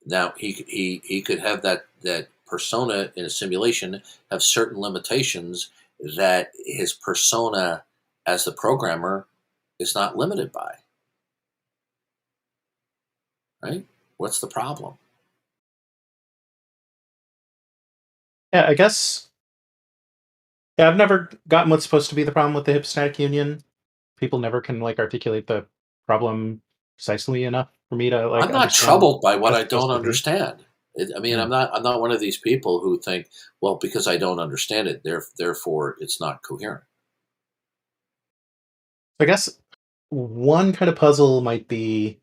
Now he could have that persona in a simulation have certain limitations that his persona as the programmer is not limited by. Right? What's the problem? Yeah, I guess. Yeah, I've never gotten what's supposed to be the problem with the hypostatic union. People never can like articulate the problem precisely enough for me to like I'm not understand troubled by what what I it's supposed don't to be. understand. I mean, Hmm. I'm not one of these people who think, well, because I don't understand it, therefore it's not coherent. I guess one kind of puzzle might be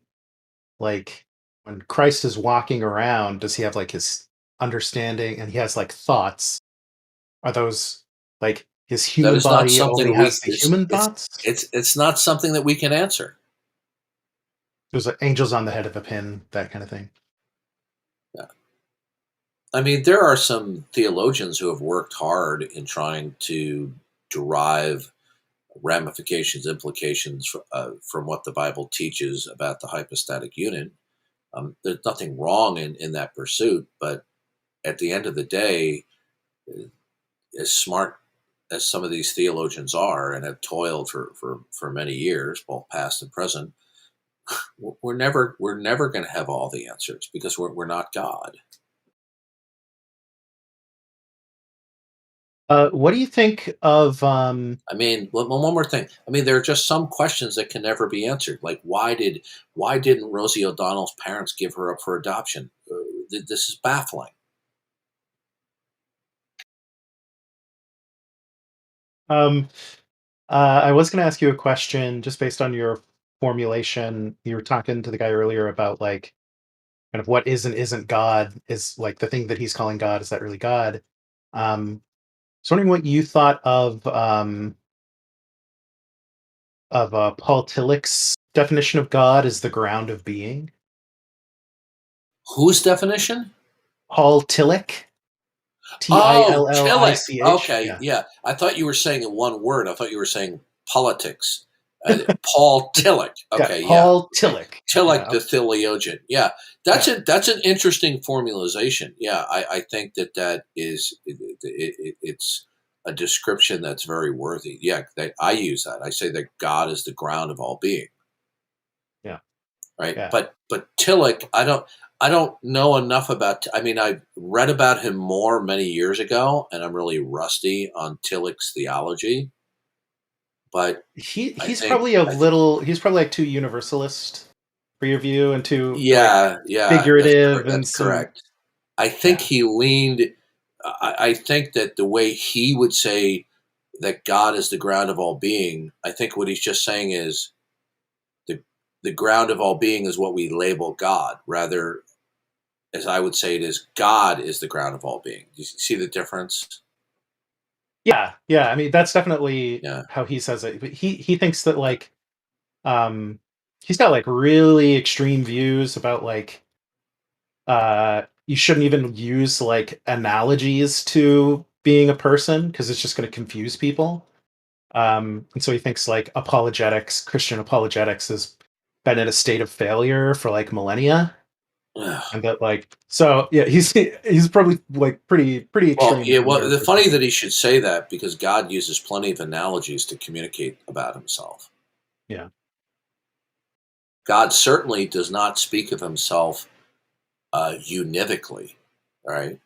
like when Christ is walking around, does he have like his understanding and he has like thoughts? Are those like his That human is not body only something has the human thoughts? it's not something that we can answer. There's like angels on the head of a pin, that kind of thing. Yeah. I mean, there are some theologians who have worked hard in trying to derive ramifications, implications from what the Bible teaches about the hypostatic union. There's nothing wrong in that pursuit, but at the end of the day, as smart as some of these theologians are and have toiled for many years, both past and present, we're never going to have all the answers because we're not God. What do you think of I mean, one more thing. I mean, there are just some questions that can never be answered. Like, why didn't Rosie O'Donnell's parents give her up for adoption? This is baffling. um I was going to ask you a question just based on your formulation. You were talking to the guy earlier about like kind of what is and isn't God, is like the thing that he's calling God, is that really God? So wondering what you thought of Paul Tillich's definition of God as the ground of being. Whose definition? Paul Tillich, T I Oh, L L I Tillich. C H. Okay, Yeah, yeah. I thought you were saying in one word. I thought you were saying politics. Paul Tillich. yeah, Okay, yeah. Paul Okay, Tillich. Tillich Yeah, the theologian. Yeah, yeah. that's an interesting formalization. Yeah, I think that is it's a description that's very worthy. Yeah, I use that. I say that God is the ground of all being. Yeah, Right, yeah. but Tillich, I don't know enough about. I mean, I read about him more many years ago, and I'm really rusty on Tillich's theology. But He's probably a I think, little. He's probably like too universalist for your view, and too like yeah, yeah, figurative, and that's some. correct. I think Yeah, he leaned. I think that the way he would say that God is the ground of all being, I think what he's just saying is the the ground of all being is what we label God, rather as I would say it is, God is the ground of all being. You see the difference? yeah, yeah. I mean, that's definitely Yeah. how he says it. But he thinks that like um he's got like really extreme views about like you shouldn't even use like analogies to being a person because it's just going to confuse people. And so he thinks like apologetics, Christian apologetics, has been in a state of failure for like millennia, Ugh. and that like so yeah, he's probably like pretty Well, extreme yeah. from Well, your the funny perspective. that he should say that because God uses plenty of analogies to communicate about Himself. Yeah, God certainly does not speak of Himself univocally, right?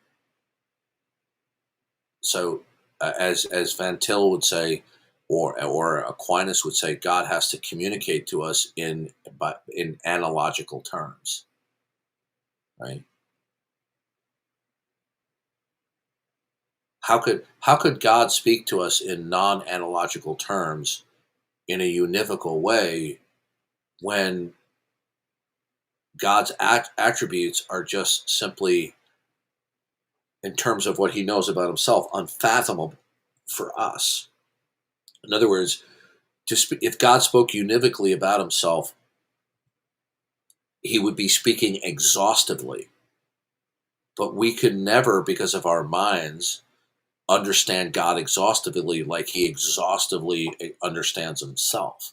So, as Van Til would say, or Aquinas would say, God has to communicate to us in analogical terms, right? How could God speak to us in non-analogical terms in a univocal way when God's attributes are just simply, in terms of what He knows about Himself, unfathomable for us? In other words, if God spoke univocally about Himself, He would be speaking exhaustively, but we could never, because of our minds, understand God exhaustively like He exhaustively understands Himself.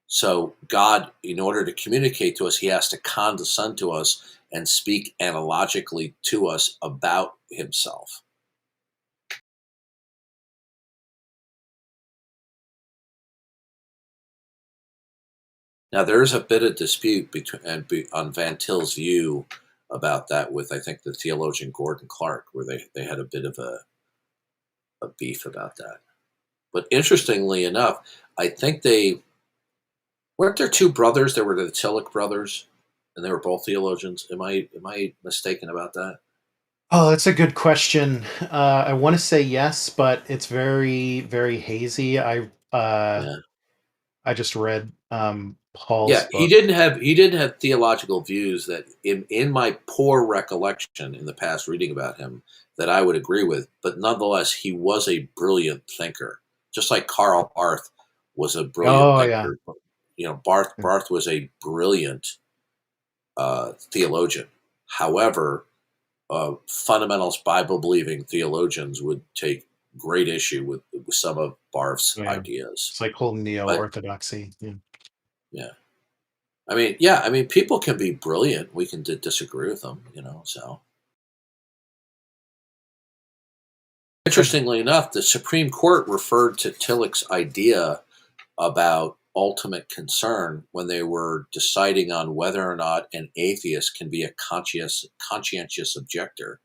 So God, in order to communicate to us, He has to condescend to us and speak analogically to us about himself. Now, there is a bit of dispute on Van Til's view about that with, I think, the theologian Gordon Clark, where they had a bit of a beef about that. But interestingly enough, I think they weren't there two brothers. There were the Tillich brothers, and they were both theologians. Am I mistaken about that? Oh, that's a good question. I want to say yes, but it's very, very hazy. Yeah. I just read Paul's Yeah, book. he didn't have theological views that in my poor recollection in the past reading about him that I would agree with, but nonetheless he was a brilliant thinker. Just like Karl Barth was a brilliant Oh yeah, thinker. Barth was a brilliant theologian. However, fundamentalist Bible believing theologians would take great issue with some of Barth's yeah. ideas. It's like whole But neo-orthodoxy. Yeah. yeah, yeah, people can be brilliant. We can disagree with them, So, Good. interestingly enough, the Supreme Court referred to Tillich's idea about ultimate concern when they were deciding on whether or not an atheist can be a conscientious objector,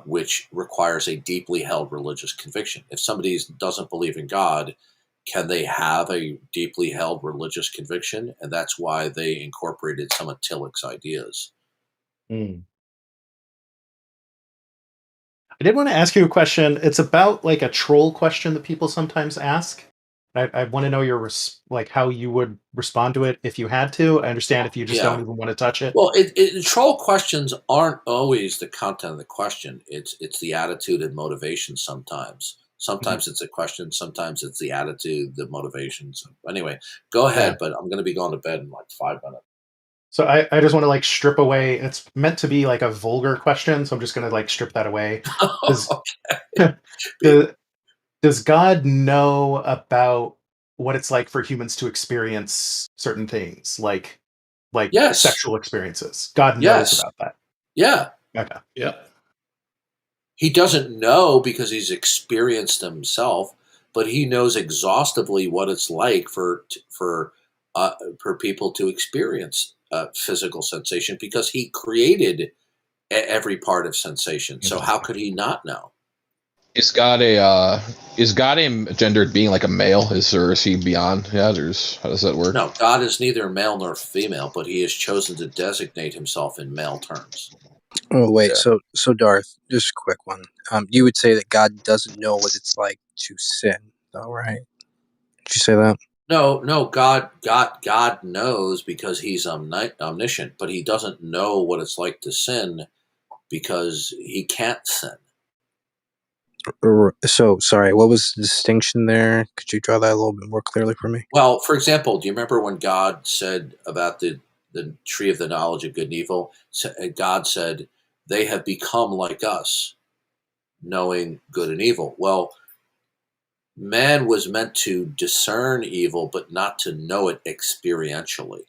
which requires a deeply held religious conviction. If somebody doesn't believe in God, can they have a deeply held religious conviction? And that's why they incorporated some of Tillich's ideas. Mm. I did want to ask you a question. It's about like a troll question that people sometimes ask. I want to know like how you would respond to it if you had to. I understand if you just don't Yeah. even want to touch it. Well, troll questions aren't always the content of the question. It's the attitude and motivation. Sometimes, Mhm. sometimes it's a question. Sometimes it's the attitude, the motivation. So anyway, go Yeah. ahead. But I'm going to be going to bed in like 5 minutes. So I just want to like strip away. It's meant to be like a vulgar question, so I'm just going to like strip that away. Does Be- does does God know about what it's like for humans to experience certain things, like yes, sexual experiences? God knows yes, about that. yeah. Okay. Yep. He doesn't know because he's experienced himself, but he knows exhaustively what it's like for people to experience physical sensation because he created every part of sensation. So how Interesting. could he not know? Is God a gendered being like a male? Is he beyond that, how does that work? No, God is neither male nor female, but he has chosen to designate himself in male terms. Oh wait, Yeah. so Darth, just a quick one. You would say that God doesn't know what it's like to sin, though, right? Did you say that? No, no, God knows because he's omniscient, but he doesn't know what it's like to sin because he can't sin. So sorry, what was the distinction there? Could you draw that a little bit more clearly for me? Well, for example, do you remember when God said about the tree of the knowledge of good and evil? God said, they have become like us, knowing good and evil. Well, man was meant to discern evil, but not to know it experientially.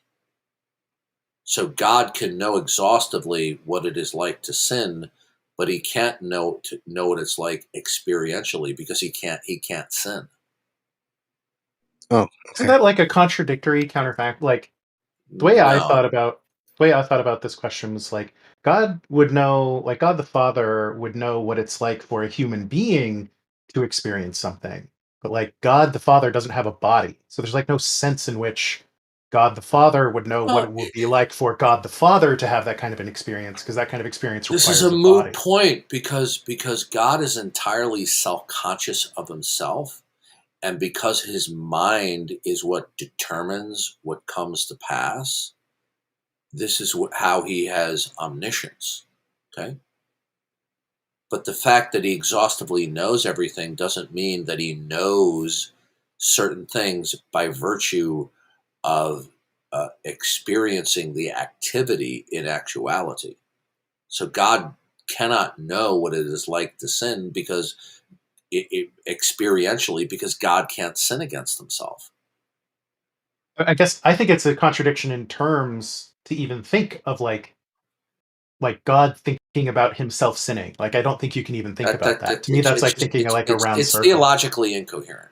So God can know exhaustively what it is like to sin, but he can't know what it's like experientially because he can't sin. Oh, Isn't okay. that like a contradictory counterfact? Like No. the way I thought about this question was like God would know, like God the Father would know what it's like for a human being to experience something. But like God the Father doesn't have a body. So there's like no sense in which God the Father would know what it Well, would be like for God the Father to have that kind of an experience, because that kind of experience this is a requires a moot body. point because God is entirely self-conscious of himself, and because his mind is what determines what comes to pass. This is how he has omniscience. Okay, but the fact that he exhaustively knows everything doesn't mean that he knows certain things by virtue of experiencing the activity in actuality. So God cannot know what it is like to sin because experientially, because God can't sin against himself. I guess I think it's a contradiction in terms to even think of like God thinking about himself sinning. Like I don't think you can even think about that. To me, that's like thinking like a round it's circle. theologically incoherent.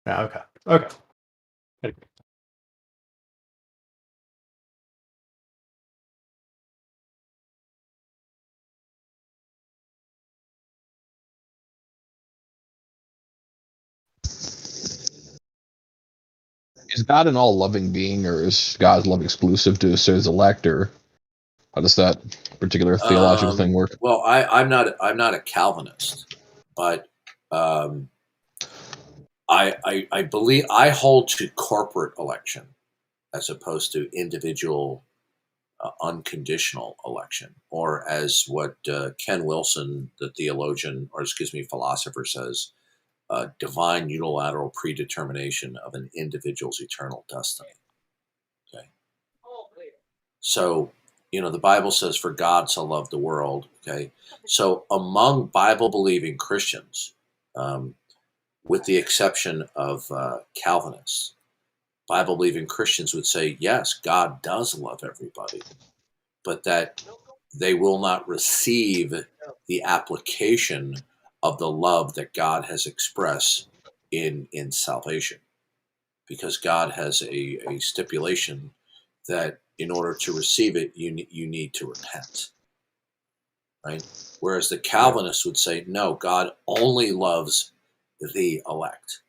Yeah, okay. Okay. Is God an all-loving being, or is God's love exclusive to his elect, or how does that particular theological thing work? Well, I'm not a Calvinist, but um, I believe I hold to corporate election as opposed to individual unconditional election, or as what Ken Wilson, the theologian, or excuse me, philosopher, says, divine unilateral predetermination of an individual's eternal destiny. Okay, so the Bible says, "For God so loved the world." Okay, so among Bible believing Christians, um, with the exception of Calvinists, Bible believing Christians would say, yes, God does love everybody, but that they will not receive the application of the love that God has expressed in salvation, because God has a stipulation that in order to receive it, you need to repent, right? Whereas the Calvinists would say, no, God only loves the elect.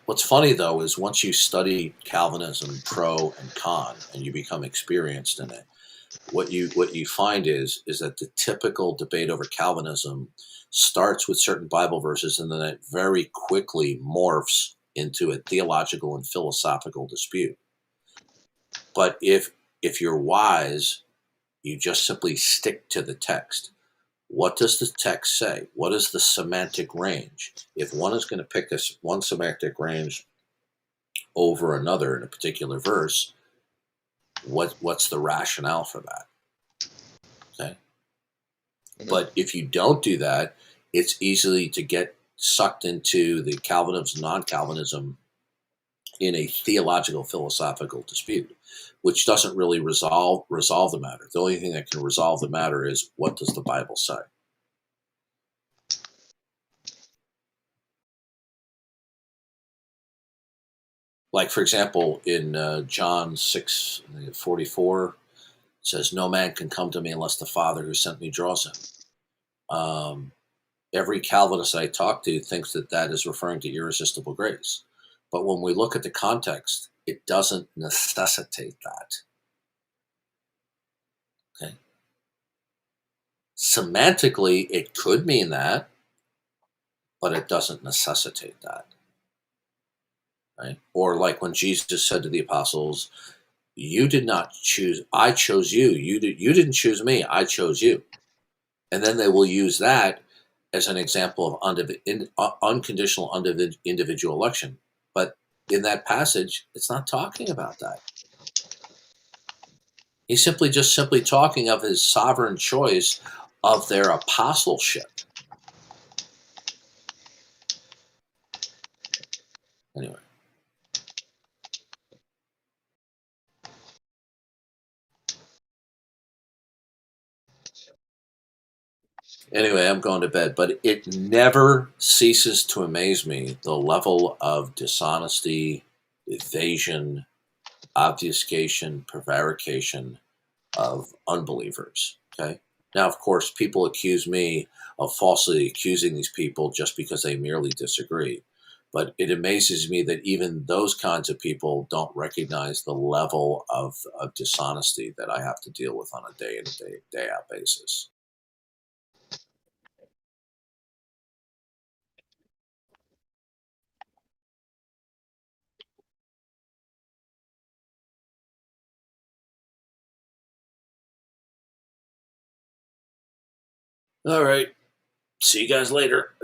What's funny though is once you study Calvinism pro and con and you become experienced in it, what you find is that the typical debate over Calvinism starts with certain Bible verses, and then it very quickly morphs into a theological and philosophical dispute. But if you're wise, you just simply stick to the text. What does the text say? What is the semantic range? If one is going to pick one semantic range over another in a particular verse, what's the rationale for that? Okay. But if you don't do that, it's easily to get sucked into the Calvinism, non-Calvinism in a theological, philosophical dispute, which doesn't really resolve the matter. The only thing that can resolve the matter is, what does the Bible say? Like, for example, in John 6:44, it says, "No man can come to me unless the Father who sent me draws him." Um, every Calvinist I talk to thinks that that is referring to irresistible grace. But when we look at the context, it doesn't necessitate that. Okay. Semantically, it could mean that, but it doesn't necessitate that. Right? Or like when Jesus said to the apostles, "You did not choose, I chose you. You didn't choose me, I chose you." And then they will use that as an example of unconditional individual election. But in that passage, it's not talking about that. He's simply talking of his sovereign choice of their apostleship. Anyway. Anyway, I'm going to bed, but it never ceases to amaze me the level of dishonesty, evasion, obfuscation, prevarication of unbelievers. Okay. Now, of course, people accuse me of falsely accusing these people just because they merely disagree. But it amazes me that even those kinds of people don't recognize the level of dishonesty that I have to deal with on a day in, day out basis. All right. See you guys later.